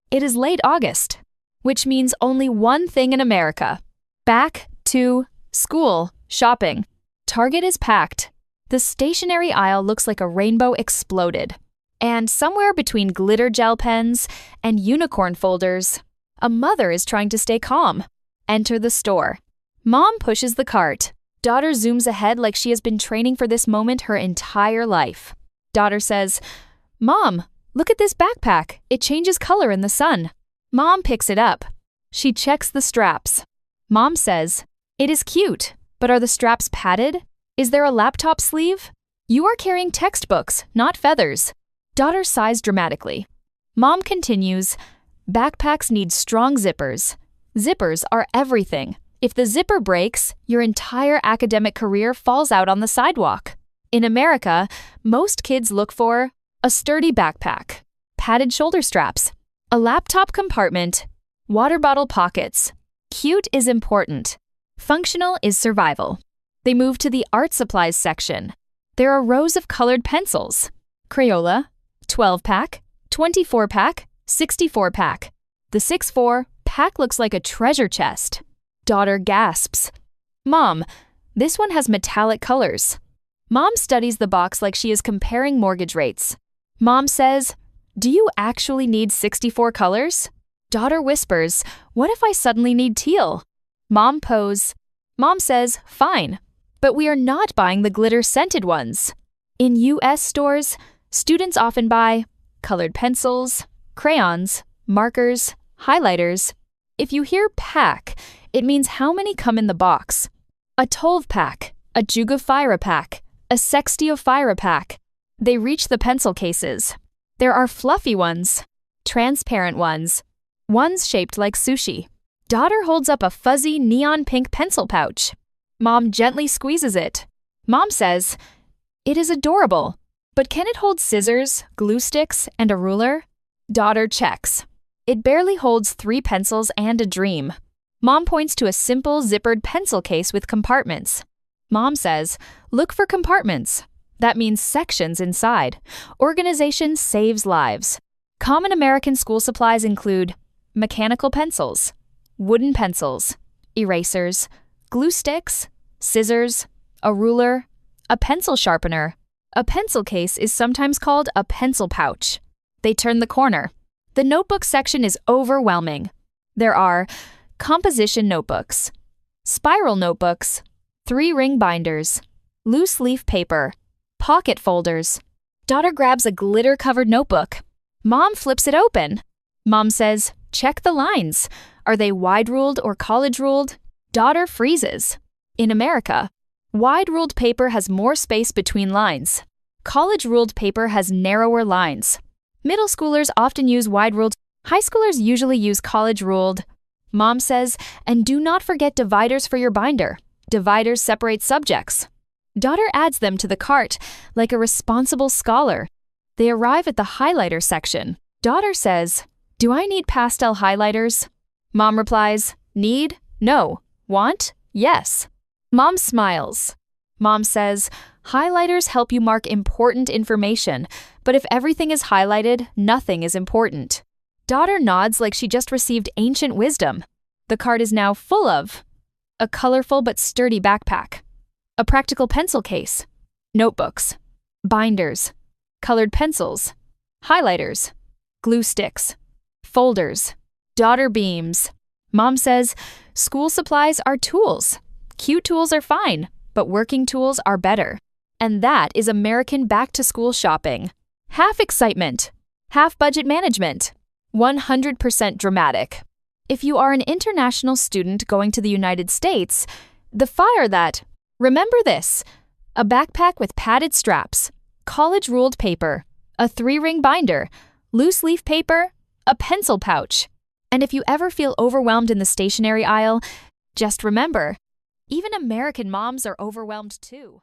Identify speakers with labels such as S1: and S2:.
S1: It is late August, which means only one thing in America. Back to school shopping. Target is packed. The stationery aisle looks like a rainbow exploded. And somewhere between glitter gel pens and unicorn folders, a mother is trying to stay calm. Enter the store. Mom pushes the cart. Daughter zooms ahead like she has been training for this moment her entire life. Daughter says, "Mom, look at this backpack. It changes color in the sun." Mom picks it up. She checks the straps. Mom says, "It is cute, but are the straps padded? Is there a laptop sleeve? You are carrying textbooks, not feathers." Daughter sighs dramatically. Mom continues, "Backpacks need strong zippers. Zippers are everything. If the zipper breaks, your entire academic career falls out on the sidewalk." In America, most kids look for a sturdy backpack, padded shoulder straps, a laptop compartment, water bottle pockets. Cute is important. Functional is survival. They move to the art supplies section. There are rows of colored pencils. Crayola, 12-pack, 24-pack, 64-pack. The 6-4 pack looks like a treasure chest. Daughter gasps. "Mom, this one has metallic colors." Mom studies the box like she is comparing mortgage rates. Mom says, "Do you actually need 64 colors?" Daughter whispers, "What if I suddenly need teal?" Mom says, "Fine, but we are not buying the glitter-scented ones." In US stores, students often buy colored pencils, crayons, markers, highlighters. If you hear pack, it means how many come in the box. A 12-pack, a Jugafira pack, a Sextiofira pack. They reach the pencil cases. There are fluffy ones, transparent ones shaped like sushi. Daughter holds up a fuzzy neon pink pencil pouch. Mom gently squeezes it. Mom says, "It is adorable, but can it hold scissors, glue sticks, and a ruler?" Daughter checks. It barely holds 3 pencils and a dream. Mom points to a simple zippered pencil case with compartments. Mom says, "Look for compartments." That means sections inside. Organization saves lives. Common American school supplies include mechanical pencils, wooden pencils, erasers, glue sticks, scissors, a ruler, a pencil sharpener. A pencil case is sometimes called a pencil pouch. They turn the corner. The notebook section is overwhelming. There are composition notebooks, spiral notebooks, 3-ring binders, loose leaf paper, pocket folders. Daughter grabs a glitter-covered notebook. Mom flips it open. Mom says, "Check the lines. Are they wide-ruled or college-ruled?" Daughter freezes. In America, wide-ruled paper has more space between lines. College-ruled paper has narrower lines. Middle schoolers often use wide-ruled. High schoolers usually use college-ruled. Mom says, "And do not forget dividers for your binder. Dividers separate subjects." Daughter adds them to the cart like a responsible scholar. They arrive at the highlighter section. Daughter says, "Do I need pastel highlighters?" Mom replies, "Need? No. Want? Yes." Mom smiles. Mom says, "Highlighters help you mark important information, but if everything is highlighted, nothing is important." Daughter nods like she just received ancient wisdom. The cart is now full of a colorful but sturdy backpack, a practical pencil case, notebooks, binders, colored pencils, highlighters, glue sticks, folders. Daughter beams. Mom says, "School supplies are tools. Cute tools are fine, but working tools are better." And that is American back-to-school shopping. Half excitement, half budget management, 100% dramatic. If you are an international student going to the United States, the fire that, remember this, a backpack with padded straps, college-ruled paper, a 3-ring binder, loose leaf paper, a pencil pouch. And if you ever feel overwhelmed in the stationery aisle, just remember, even American moms are overwhelmed too.